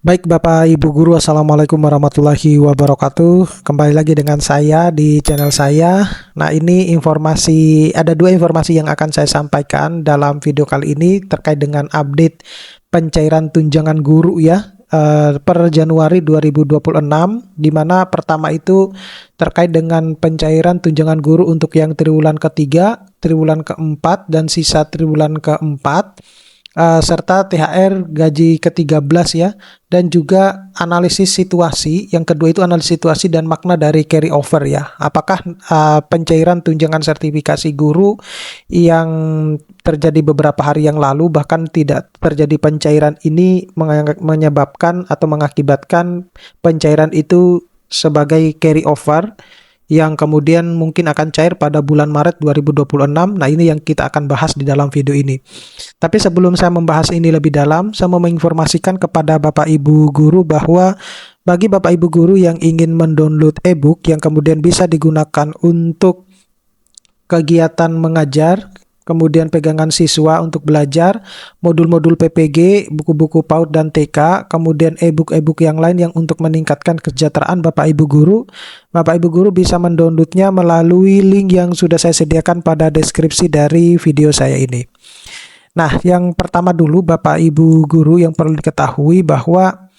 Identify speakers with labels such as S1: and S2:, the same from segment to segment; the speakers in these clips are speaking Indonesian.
S1: Baik Bapak Ibu Guru, Assalamualaikum warahmatullahi wabarakatuh. Kembali lagi dengan saya di channel saya. Nah, ini ada dua informasi yang akan saya sampaikan dalam video kali ini terkait dengan update pencairan tunjangan guru ya, per Januari 2026, di mana pertama itu terkait dengan pencairan tunjangan guru untuk yang triwulan ketiga, triwulan keempat, dan sisa triwulan keempat, serta THR gaji ke-13 ya, dan juga analisis situasi. Yang kedua itu analisis situasi dan makna dari carry over ya. Apakah pencairan tunjangan sertifikasi guru yang terjadi beberapa hari yang lalu bahkan tidak terjadi pencairan ini menyebabkan atau mengakibatkan pencairan itu sebagai carry over yang kemudian mungkin akan cair pada bulan Maret 2026. Nah, ini yang kita akan bahas di dalam video ini. Tapi sebelum saya membahas ini lebih dalam, saya mau menginformasikan kepada Bapak Ibu Guru bahwa bagi Bapak Ibu Guru yang ingin mendownload e-book yang kemudian bisa digunakan untuk kegiatan mengajar, kemudian pegangan siswa untuk belajar, modul-modul PPG, buku-buku PAUD dan TK, kemudian e-book yang lain yang untuk meningkatkan kesejahteraan Bapak Ibu Guru. Bapak Ibu Guru bisa mendownloadnya melalui link yang sudah saya sediakan pada deskripsi dari video saya ini. Nah, yang pertama dulu Bapak Ibu Guru yang perlu diketahui bahwa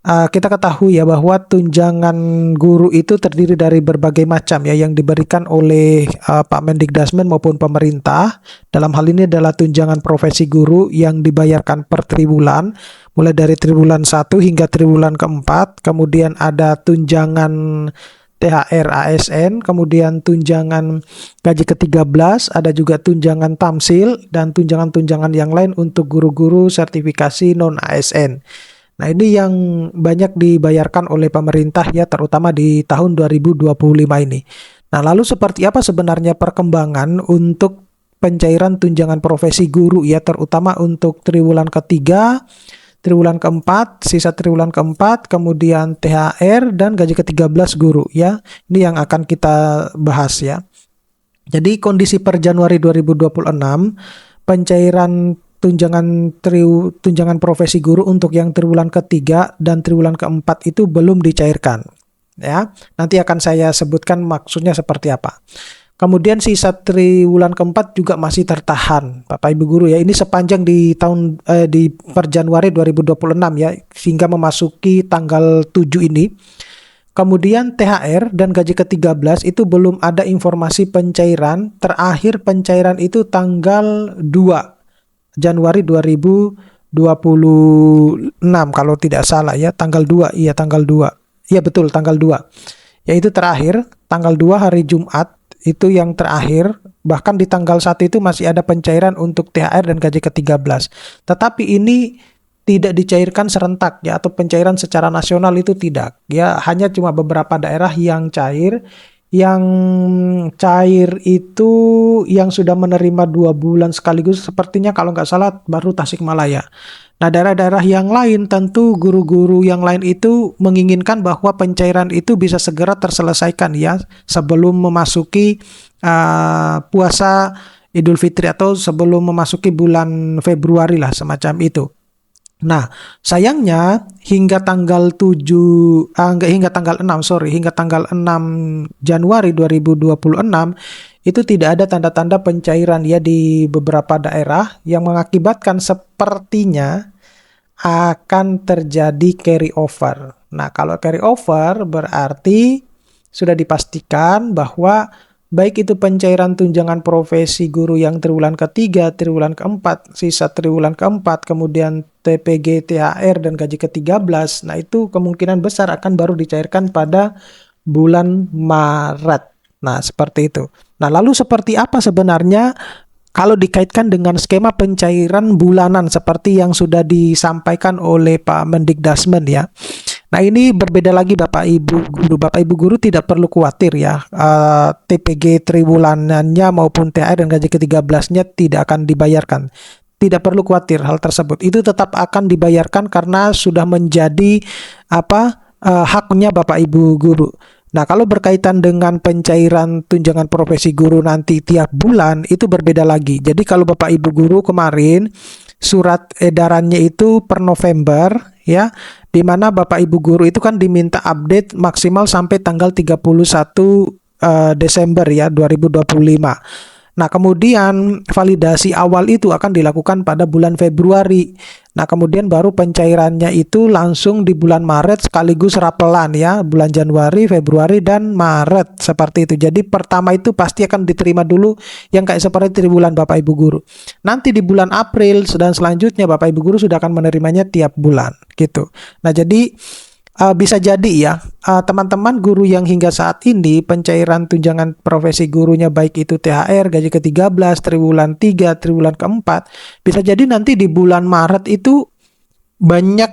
S1: kita ketahui ya bahwa tunjangan guru itu terdiri dari berbagai macam ya yang diberikan oleh Pak Mendikdasmen maupun pemerintah. Dalam hal ini adalah tunjangan profesi guru yang dibayarkan per triwulan, mulai dari triwulan 1 hingga triwulan keempat. Kemudian ada tunjangan THR ASN, kemudian tunjangan gaji ke-13, ada juga tunjangan tamsil dan tunjangan-tunjangan yang lain untuk guru-guru sertifikasi non-ASN. Nah, ini yang banyak dibayarkan oleh pemerintah ya, terutama di tahun 2025 ini. Nah, lalu seperti apa sebenarnya perkembangan untuk pencairan tunjangan profesi guru ya, terutama untuk triwulan ketiga, triwulan keempat, sisa triwulan keempat, kemudian THR dan gaji ke-13 guru ya. Ini yang akan kita bahas ya. Jadi kondisi per Januari 2026, pencairan tunjangan profesi guru untuk yang triwulan ketiga dan triwulan keempat itu belum dicairkan ya. Nanti akan saya sebutkan maksudnya seperti apa. Kemudian sisa triwulan keempat juga masih tertahan Bapak Ibu Guru ya. Ini sepanjang di per Januari 2026 ya, sehingga memasuki tanggal 7 ini. Kemudian THR dan gaji ke-13 itu belum ada informasi pencairan. Terakhir pencairan itu tanggal 2 Januari 2026 kalau tidak salah ya, tanggal 2. Iya, tanggal 2. Iya betul, tanggal 2. Yaitu terakhir tanggal 2 hari Jumat itu yang terakhir. Bahkan di tanggal 1 itu masih ada pencairan untuk THR dan gaji ke-13. Tetapi ini tidak dicairkan serentak ya, atau pencairan secara nasional itu tidak. Ya, hanya cuma beberapa daerah yang cair. Yang cair itu yang sudah menerima 2 bulan sekaligus sepertinya kalau nggak salah baru Tasikmalaya. Nah, daerah-daerah yang lain tentu guru-guru yang lain itu menginginkan bahwa pencairan itu bisa segera terselesaikan ya sebelum memasuki puasa Idul Fitri atau sebelum memasuki bulan Februari lah, semacam itu. Nah, sayangnya hingga tanggal 6 Januari 2026 itu tidak ada tanda-tanda pencairan ya di beberapa daerah yang mengakibatkan sepertinya akan terjadi carry over. Nah, kalau carry over berarti sudah dipastikan bahwa baik itu pencairan tunjangan profesi guru yang triwulan ketiga, triwulan keempat, sisa triwulan keempat, kemudian TPG, THR, dan gaji ke-13, nah itu kemungkinan besar akan baru dicairkan pada bulan Maret. Nah, seperti itu. Nah, lalu seperti apa sebenarnya kalau dikaitkan dengan skema pencairan bulanan seperti yang sudah disampaikan oleh Pak Mendikdasmen ya. Nah, ini berbeda lagi Bapak Ibu Guru. Bapak Ibu Guru tidak perlu khawatir ya, TPG triwulanannya maupun THR dan gaji ke-13-nya tidak akan dibayarkan. Tidak perlu khawatir hal tersebut. Itu tetap akan dibayarkan karena sudah menjadi haknya Bapak Ibu Guru. Nah, kalau berkaitan dengan pencairan tunjangan profesi guru nanti tiap bulan itu berbeda lagi. Jadi kalau Bapak Ibu Guru kemarin surat edarannya itu per November ya, di mana Bapak Ibu guru itu kan diminta update maksimal sampai tanggal 31 Desember ya 2025. Nah, kemudian validasi awal itu akan dilakukan pada bulan Februari. Nah, kemudian baru pencairannya itu langsung di bulan Maret sekaligus rapelan ya, bulan Januari, Februari, dan Maret seperti itu. Jadi pertama itu pasti akan diterima dulu yang kayak seperti di bulan Bapak Ibu guru. Nanti di bulan April dan selanjutnya Bapak Ibu guru sudah akan menerimanya tiap bulan gitu. Nah, jadi bisa jadi ya, teman-teman guru yang hingga saat ini pencairan tunjangan profesi gurunya baik itu THR, gaji ke-13, triwulan 3, triwulan ke-4, bisa jadi nanti di bulan Maret itu banyak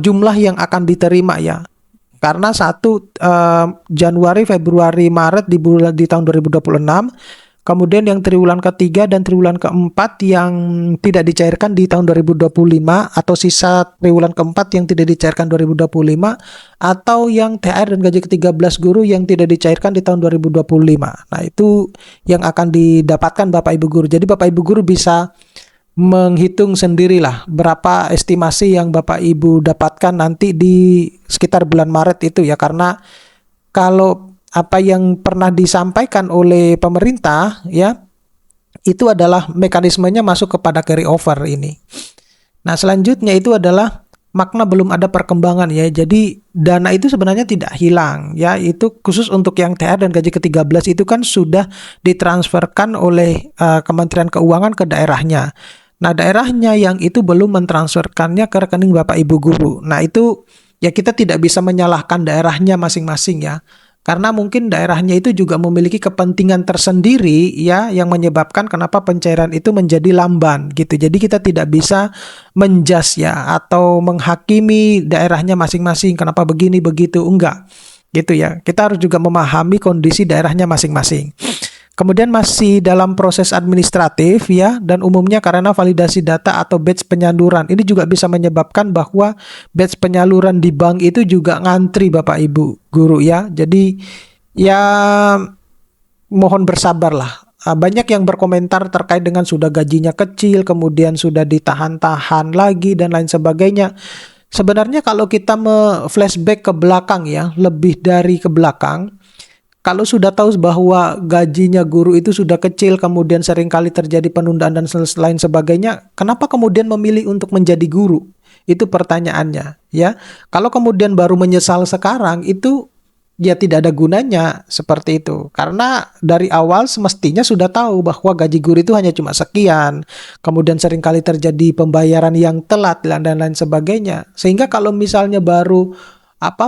S1: jumlah yang akan diterima ya. Karena Januari, Februari, Maret di tahun 2026, kemudian yang triwulan ketiga dan triwulan keempat yang tidak dicairkan di tahun 2025, atau sisa triwulan keempat yang tidak dicairkan 2025, atau yang THR dan gaji ke-13 guru yang tidak dicairkan di tahun 2025. Nah, itu yang akan didapatkan Bapak Ibu guru. Jadi Bapak Ibu guru bisa menghitung sendirilah berapa estimasi yang Bapak Ibu dapatkan nanti di sekitar bulan Maret itu ya, karena kalau apa yang pernah disampaikan oleh pemerintah ya, itu adalah mekanismenya masuk kepada carry over ini. Nah, selanjutnya itu adalah makna belum ada perkembangan ya. Jadi dana itu sebenarnya tidak hilang ya. Itu khusus untuk yang THR dan gaji ke-13 itu kan sudah ditransferkan oleh Kementerian Keuangan ke daerahnya. Nah, daerahnya yang itu belum mentransferkannya ke rekening Bapak Ibu guru. Nah, itu ya kita tidak bisa menyalahkan daerahnya masing-masing ya. Karena mungkin daerahnya itu juga memiliki kepentingan tersendiri ya, yang menyebabkan kenapa pencairan itu menjadi lamban gitu. Jadi kita tidak bisa menjudge ya, atau menghakimi daerahnya masing-masing kenapa begini begitu, enggak gitu ya. Kita harus juga memahami kondisi daerahnya masing-masing. Kemudian masih dalam proses administratif ya, dan umumnya karena validasi data atau batch penyaluran. Ini juga bisa menyebabkan bahwa batch penyaluran di bank itu juga ngantri Bapak Ibu guru ya. Jadi ya mohon bersabarlah. Banyak yang berkomentar terkait dengan sudah gajinya kecil, kemudian sudah ditahan-tahan lagi dan lain sebagainya. Sebenarnya kalau kita flashback ke belakang ya, lebih dari ke belakang, kalau sudah tahu bahwa gajinya guru itu sudah kecil, kemudian seringkali terjadi penundaan dan lain sebagainya, kenapa kemudian memilih untuk menjadi guru? Itu pertanyaannya, ya. Kalau kemudian baru menyesal sekarang, itu ya tidak ada gunanya seperti itu. Karena dari awal semestinya sudah tahu bahwa gaji guru itu hanya cuma sekian, kemudian seringkali terjadi pembayaran yang telat dan lain sebagainya. Sehingga kalau misalnya baru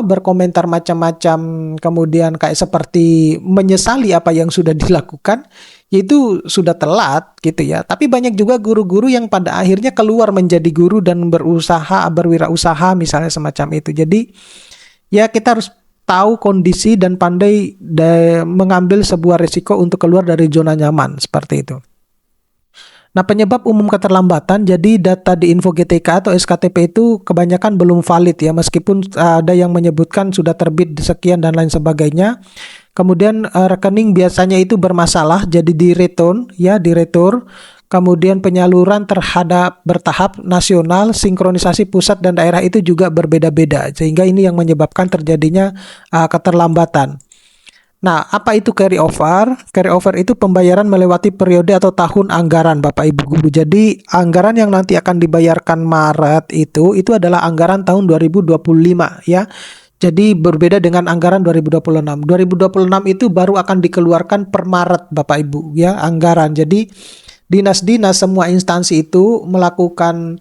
S1: berkomentar macam-macam, kemudian kayak seperti menyesali apa yang sudah dilakukan, itu sudah telat gitu ya. Tapi banyak juga guru-guru yang pada akhirnya keluar menjadi guru dan berwirausaha misalnya semacam itu. Jadi ya kita harus tahu kondisi dan pandai mengambil sebuah risiko untuk keluar dari zona nyaman seperti itu. Nah, penyebab umum keterlambatan, jadi data di Info GTK atau SKTP itu kebanyakan belum valid ya, meskipun ada yang menyebutkan sudah terbit sekian dan lain sebagainya. Kemudian rekening biasanya itu bermasalah, jadi di return ya, di retur. Kemudian penyaluran bertahap nasional, sinkronisasi pusat dan daerah itu juga berbeda-beda, sehingga ini yang menyebabkan terjadinya keterlambatan. Nah, apa itu carry over? Carry over itu pembayaran melewati periode atau tahun anggaran Bapak Ibu guru. Jadi anggaran yang nanti akan dibayarkan Maret itu adalah anggaran tahun 2025 ya. Jadi berbeda dengan anggaran 2026. 2026 itu baru akan dikeluarkan per Maret Bapak Ibu ya, anggaran. Jadi dinas-dinas semua instansi itu melakukan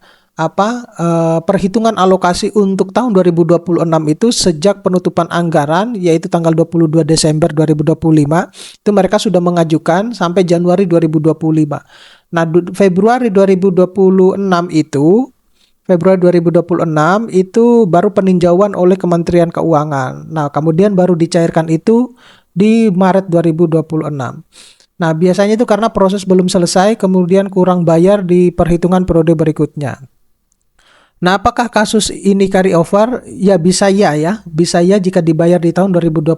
S1: perhitungan alokasi untuk tahun 2026 itu sejak penutupan anggaran, yaitu tanggal 22 Desember 2025, itu mereka sudah mengajukan sampai Januari 2025. Nah, Februari 2026 itu baru peninjauan oleh Kementerian Keuangan. Nah, kemudian baru dicairkan itu di Maret 2026. Nah, biasanya itu karena proses belum selesai, kemudian kurang bayar di perhitungan periode berikutnya. Nah, apakah kasus ini carry over? Ya bisa ya, bisa ya jika dibayar di tahun 2026.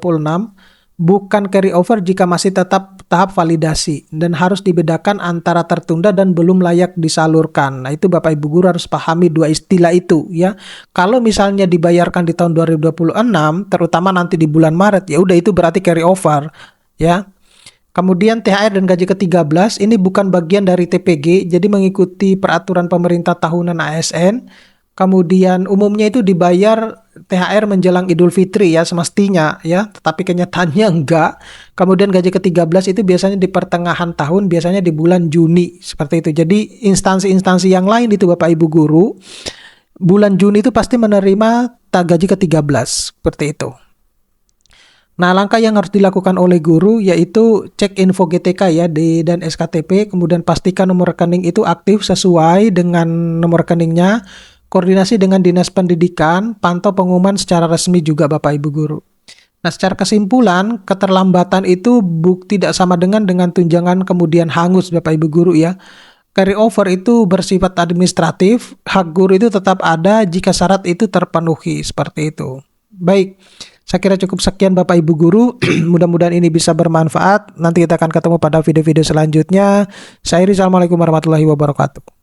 S1: bukan carry over jika masih tetap tahap validasi dan harus dibedakan antara tertunda dan belum layak disalurkan. Nah, itu Bapak Ibu guru harus pahami dua istilah itu ya. Kalau misalnya dibayarkan di tahun 2026, terutama nanti di bulan Maret, ya udah itu berarti carry over ya. Kemudian THR dan gaji ke-13 ini bukan bagian dari TPG, jadi mengikuti peraturan pemerintah tahunan ASN. Kemudian umumnya itu dibayar THR menjelang Idul Fitri ya semestinya ya, tetapi kenyataannya enggak. Kemudian gaji ke-13 itu biasanya di pertengahan tahun, biasanya di bulan Juni seperti itu. Jadi instansi-instansi yang lain itu Bapak Ibu guru, bulan Juni itu pasti menerima gaji ke-13 seperti itu. Nah, langkah yang harus dilakukan oleh guru yaitu cek info GTK ya dan SKTP, kemudian pastikan nomor rekening itu aktif sesuai dengan nomor rekeningnya, koordinasi dengan Dinas Pendidikan, pantau pengumuman secara resmi juga Bapak Ibu guru. Nah, secara kesimpulan, keterlambatan itu tidak sama dengan tunjangan kemudian hangus Bapak Ibu guru ya. Carry over itu bersifat administratif, hak guru itu tetap ada jika syarat itu terpenuhi, seperti itu. Baik. Saya kira cukup sekian Bapak Ibu guru, mudah-mudahan ini bisa bermanfaat. Nanti kita akan ketemu pada video-video selanjutnya. Saya Rizal, Assalamualaikum warahmatullahi wabarakatuh.